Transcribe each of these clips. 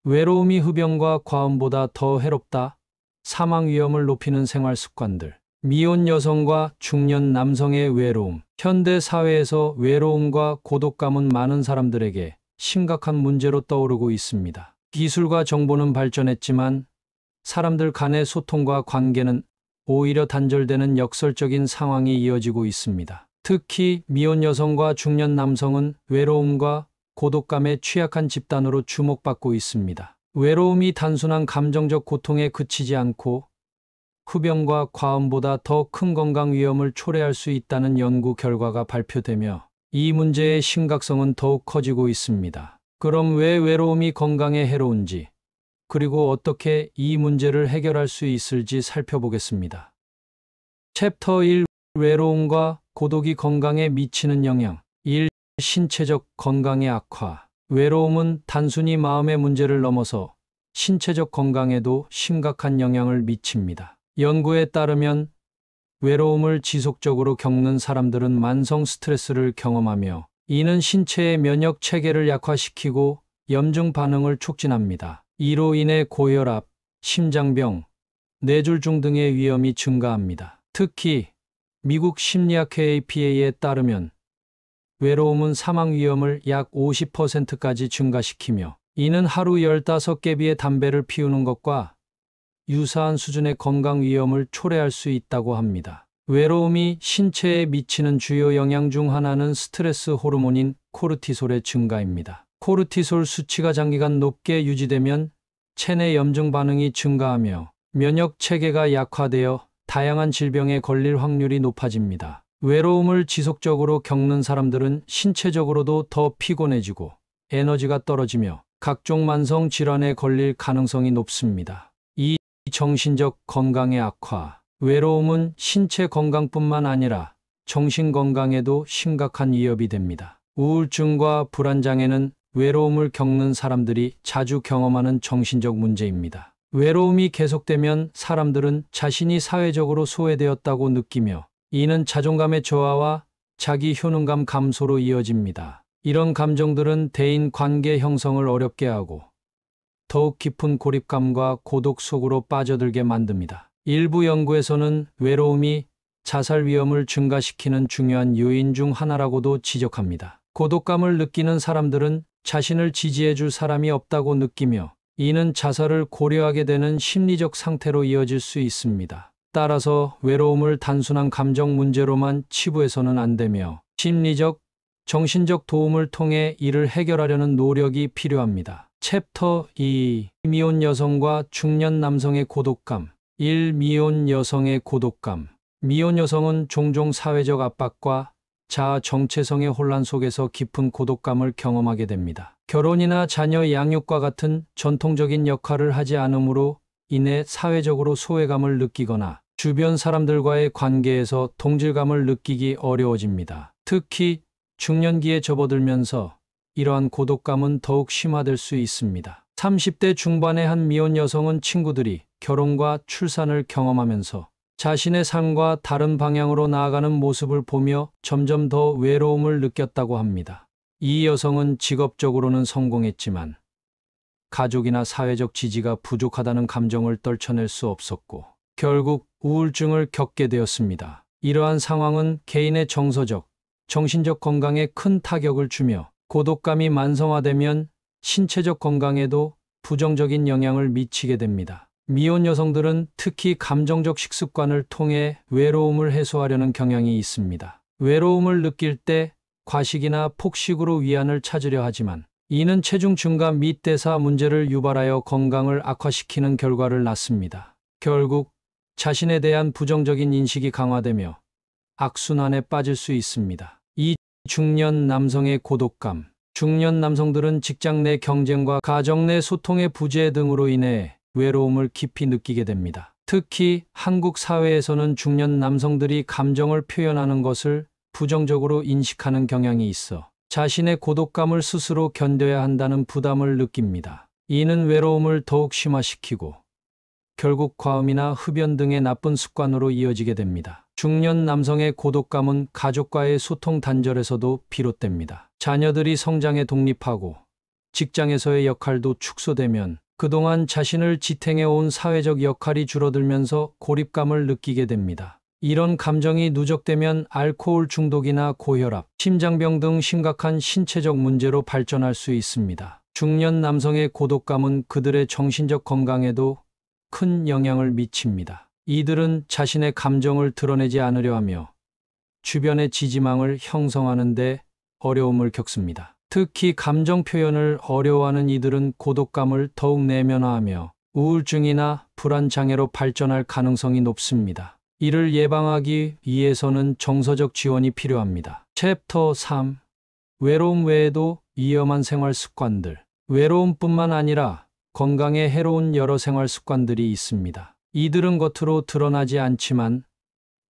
외로움이 흡연과 과음보다 더 해롭다. 사망 위험을 높이는 생활 습관들. 미혼 여성과 중년 남성의 외로움. 현대 사회에서 외로움과 고독감은 많은 사람들에게 심각한 문제로 떠오르고 있습니다. 기술과 정보는 발전했지만 사람들 간의 소통과 관계는 오히려 단절되는 역설적인 상황이 이어지고 있습니다. 특히 미혼 여성과 중년 남성은 외로움과 고독감에 취약한 집단으로 주목받고 있습니다. 외로움이 단순한 감정적 고통에 그치지 않고 흡연과 과음보다 더 큰 건강 위험을 초래할 수 있다는 연구 결과가 발표되며 이 문제의 심각성은 더욱 커지고 있습니다. 그럼 왜 외로움이 건강에 해로운지, 그리고 어떻게 이 문제를 해결할 수 있을지 살펴보겠습니다. 챕터 1. 외로움과 고독이 건강에 미치는 영향. 1. 신체적 건강의 악화. 외로움은 단순히 마음의 문제를 넘어서 신체적 건강에도 심각한 영향을 미칩니다. 연구에 따르면 외로움을 지속적으로 겪는 사람들은 만성 스트레스를 경험하며 이는 신체의 면역 체계를 약화시키고 염증 반응을 촉진합니다. 이로 인해 고혈압, 심장병, 뇌졸중 등의 위험이 증가합니다. 특히 미국 심리학회 APA에 따르면 외로움은 사망 위험을 약 50%까지 증가시키며 이는 하루 15개비의 담배를 피우는 것과 유사한 수준의 건강 위험을 초래할 수 있다고 합니다. 외로움이 신체에 미치는 주요 영향 중 하나는 스트레스 호르몬인 코르티솔의 증가입니다. 코르티솔 수치가 장기간 높게 유지되면 체내 염증 반응이 증가하며 면역 체계가 약화되어 다양한 질병에 걸릴 확률이 높아집니다. 외로움을 지속적으로 겪는 사람들은 신체적으로도 더 피곤해지고 에너지가 떨어지며 각종 만성 질환에 걸릴 가능성이 높습니다. 2. 정신적 건강의 악화. 외로움은 신체 건강뿐만 아니라 정신 건강에도 심각한 위협이 됩니다. 우울증과 불안장애는 외로움을 겪는 사람들이 자주 경험하는 정신적 문제입니다. 외로움이 계속되면 사람들은 자신이 사회적으로 소외되었다고 느끼며 이는 자존감의 저하와 자기 효능감 감소로 이어집니다. 이런 감정들은 대인 관계 형성을 어렵게 하고 더욱 깊은 고립감과 고독 속으로 빠져들게 만듭니다. 일부 연구에서는 외로움이 자살 위험을 증가시키는 중요한 요인 중 하나라고도 지적합니다. 고독감을 느끼는 사람들은 자신을 지지해줄 사람이 없다고 느끼며 이는 자살을 고려하게 되는 심리적 상태로 이어질 수 있습니다. 따라서 외로움을 단순한 감정 문제로만 치부해서는 안 되며 심리적, 정신적 도움을 통해 이를 해결하려는 노력이 필요합니다. 챕터 2. 미혼 여성과 중년 남성의 고독감. 1. 미혼 여성의 고독감. 미혼 여성은 종종 사회적 압박과 자아 정체성의 혼란 속에서 깊은 고독감을 경험하게 됩니다. 결혼이나 자녀 양육과 같은 전통적인 역할을 하지 않으므로 인해 사회적으로 소외감을 느끼거나 주변 사람들과의 관계에서 동질감을 느끼기 어려워집니다. 특히 중년기에 접어들면서 이러한 고독감은 더욱 심화될 수 있습니다. 30대 중반의 한 미혼 여성은 친구들이 결혼과 출산을 경험하면서 자신의 삶과 다른 방향으로 나아가는 모습을 보며 점점 더 외로움을 느꼈다고 합니다. 이 여성은 직업적으로는 성공했지만 가족이나 사회적 지지가 부족하다는 감정을 떨쳐낼 수 없었고 결국 우울증을 겪게 되었습니다. 이러한 상황은 개인의 정서적, 정신적 건강에 큰 타격을 주며 고독감이 만성화되면 신체적 건강에도 부정적인 영향을 미치게 됩니다. 미혼 여성들은 특히 감정적 식습관을 통해 외로움을 해소하려는 경향이 있습니다. 외로움을 느낄 때 과식이나 폭식으로 위안을 찾으려 하지만 이는 체중 증가 및 대사 문제를 유발하여 건강을 악화시키는 결과를 낳습니다. 결국 자신에 대한 부정적인 인식이 강화되며 악순환에 빠질 수 있습니다. 2. 중년 남성의 고독감. 중년 남성들은 직장 내 경쟁과 가정 내 소통의 부재 등으로 인해 외로움을 깊이 느끼게 됩니다. 특히 한국 사회에서는 중년 남성들이 감정을 표현하는 것을 부정적으로 인식하는 경향이 있어 자신의 고독감을 스스로 견뎌야 한다는 부담을 느낍니다. 이는 외로움을 더욱 심화시키고 결국 과음이나 흡연 등의 나쁜 습관으로 이어지게 됩니다. 중년 남성의 고독감은 가족과의 소통 단절에서도 비롯됩니다. 자녀들이 성장에 독립하고 직장에서의 역할도 축소되면 그동안 자신을 지탱해온 사회적 역할이 줄어들면서 고립감을 느끼게 됩니다. 이런 감정이 누적되면 알코올 중독이나 고혈압, 심장병 등 심각한 신체적 문제로 발전할 수 있습니다. 중년 남성의 고독감은 그들의 정신적 건강에도 큰 영향을 미칩니다. 이들은 자신의 감정을 드러내지 않으려 하며 주변의 지지망을 형성하는 데 어려움을 겪습니다. 특히 감정 표현을 어려워하는 이들은 고독감을 더욱 내면화하며 우울증이나 불안 장애로 발전할 가능성이 높습니다. 이를 예방하기 위해서는 정서적 지원이 필요합니다. 챕터 3. 외로움 외에도 위험한 생활 습관들. 외로움뿐만 아니라 건강에 해로운 여러 생활 습관들이 있습니다. 이들은 겉으로 드러나지 않지만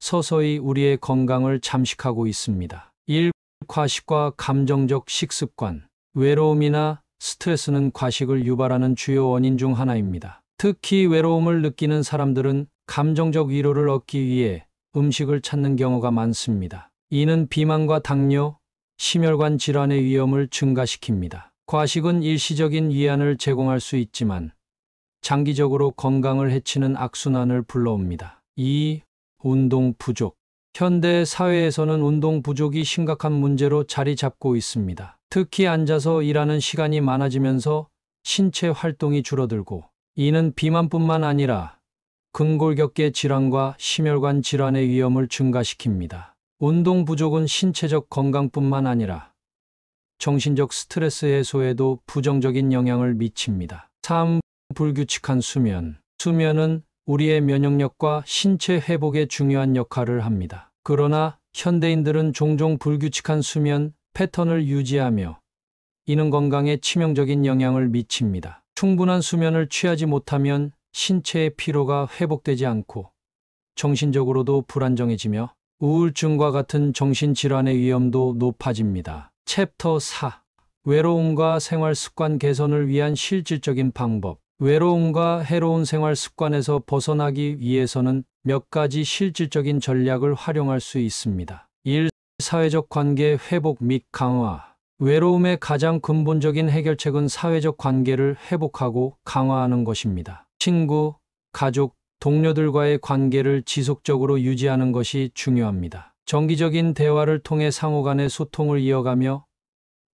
서서히 우리의 건강을 잠식하고 있습니다. 1. 과식과 감정적 식습관. 외로움이나 스트레스는 과식을 유발하는 주요 원인 중 하나입니다. 특히 외로움을 느끼는 사람들은 감정적 위로를 얻기 위해 음식을 찾는 경우가 많습니다. 이는 비만과 당뇨, 심혈관 질환의 위험을 증가시킵니다. 과식은 일시적인 위안을 제공할 수 있지만 장기적으로 건강을 해치는 악순환을 불러옵니다. 2. 운동 부족. 현대 사회에서는 운동 부족이 심각한 문제로 자리 잡고 있습니다. 특히 앉아서 일하는 시간이 많아지면서 신체 활동이 줄어들고, 이는 비만뿐만 아니라 근골격계 질환과 심혈관 질환의 위험을 증가시킵니다. 운동 부족은 신체적 건강뿐만 아니라 정신적 스트레스 해소에도 부정적인 영향을 미칩니다. 3. 불규칙한 수면. 수면은 우리의 면역력과 신체 회복에 중요한 역할을 합니다. 그러나 현대인들은 종종 불규칙한 수면 패턴을 유지하며 이는 건강에 치명적인 영향을 미칩니다. 충분한 수면을 취하지 못하면 신체의 피로가 회복되지 않고 정신적으로도 불안정해지며 우울증과 같은 정신질환의 위험도 높아집니다. 챕터 4. 외로움과 생활 습관 개선을 위한 실질적인 방법. 외로움과 해로운 생활 습관에서 벗어나기 위해서는 몇 가지 실질적인 전략을 활용할 수 있습니다. 1. 사회적 관계 회복 및 강화. 외로움의 가장 근본적인 해결책은 사회적 관계를 회복하고 강화하는 것입니다. 친구, 가족, 동료들과의 관계를 지속적으로 유지하는 것이 중요합니다. 정기적인 대화를 통해 상호 간의 소통을 이어가며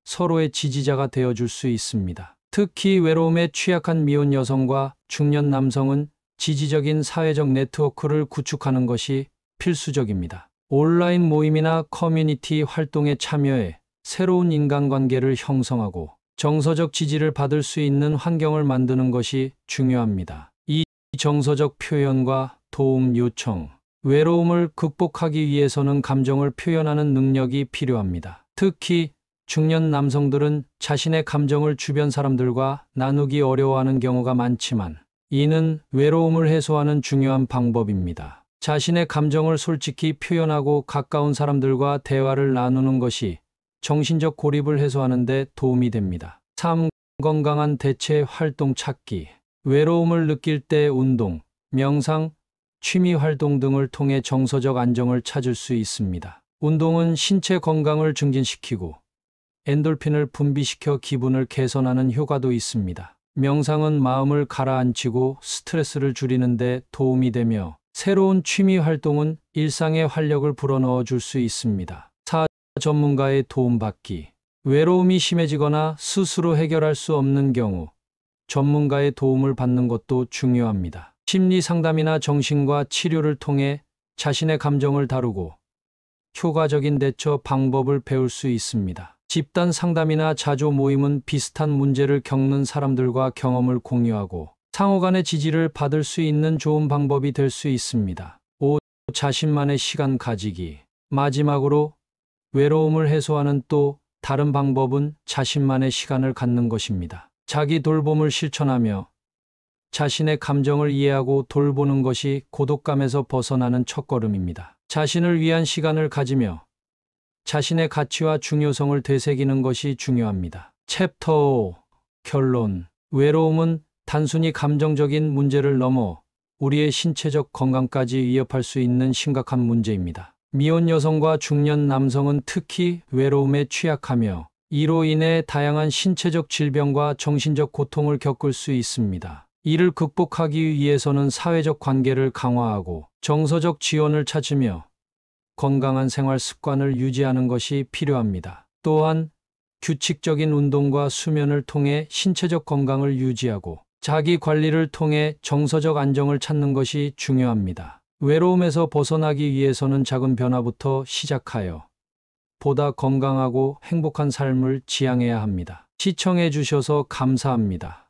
서로의 지지자가 되어줄 수 있습니다. 특히 외로움에 취약한 미혼 여성과 중년 남성은 지지적인 사회적 네트워크를 구축하는 것이 필수적입니다. 온라인 모임이나 커뮤니티 활동에 참여해 새로운 인간관계를 형성하고 정서적 지지를 받을 수 있는 환경을 만드는 것이 중요합니다. 이 정서적 표현과 도움 요청. 외로움을 극복하기 위해서는 감정을 표현하는 능력이 필요합니다. 특히 중년 남성들은 자신의 감정을 주변 사람들과 나누기 어려워하는 경우가 많지만 이는 외로움을 해소하는 중요한 방법입니다. 자신의 감정을 솔직히 표현하고 가까운 사람들과 대화를 나누는 것이 정신적 고립을 해소하는 데 도움이 됩니다. 3. 건강한 대체 활동 찾기. 외로움을 느낄 때 운동, 명상, 취미 활동 등을 통해 정서적 안정을 찾을 수 있습니다. 운동은 신체 건강을 증진시키고 엔돌핀을 분비시켜 기분을 개선하는 효과도 있습니다. 명상은 마음을 가라앉히고 스트레스를 줄이는 데 도움이 되며 새로운 취미 활동은 일상에 활력을 불어넣어 줄 수 있습니다. 4. 전문가의 도움받기. 외로움이 심해지거나 스스로 해결할 수 없는 경우 전문가의 도움을 받는 것도 중요합니다. 심리 상담이나 정신과 치료를 통해 자신의 감정을 다루고 효과적인 대처 방법을 배울 수 있습니다. 집단 상담이나 자조 모임은 비슷한 문제를 겪는 사람들과 경험을 공유하고 상호 간의 지지를 받을 수 있는 좋은 방법이 될 수 있습니다. 5. 자신만의 시간 가지기. 마지막으로 외로움을 해소하는 또 다른 방법은 자신만의 시간을 갖는 것입니다. 자기 돌봄을 실천하며 자신의 감정을 이해하고 돌보는 것이 고독감에서 벗어나는 첫걸음입니다. 자신을 위한 시간을 가지며 자신의 가치와 중요성을 되새기는 것이 중요합니다. 챕터 5. 결론. 외로움은 단순히 감정적인 문제를 넘어 우리의 신체적 건강까지 위협할 수 있는 심각한 문제입니다. 미혼 여성과 중년 남성은 특히 외로움에 취약하며 이로 인해 다양한 신체적 질병과 정신적 고통을 겪을 수 있습니다. 이를 극복하기 위해서는 사회적 관계를 강화하고 정서적 지원을 찾으며 건강한 생활 습관을 유지하는 것이 필요합니다. 또한 규칙적인 운동과 수면을 통해 신체적 건강을 유지하고 자기 관리를 통해 정서적 안정을 찾는 것이 중요합니다. 외로움에서 벗어나기 위해서는 작은 변화부터 시작하여 보다 건강하고 행복한 삶을 지향해야 합니다. 시청해 주셔서 감사합니다.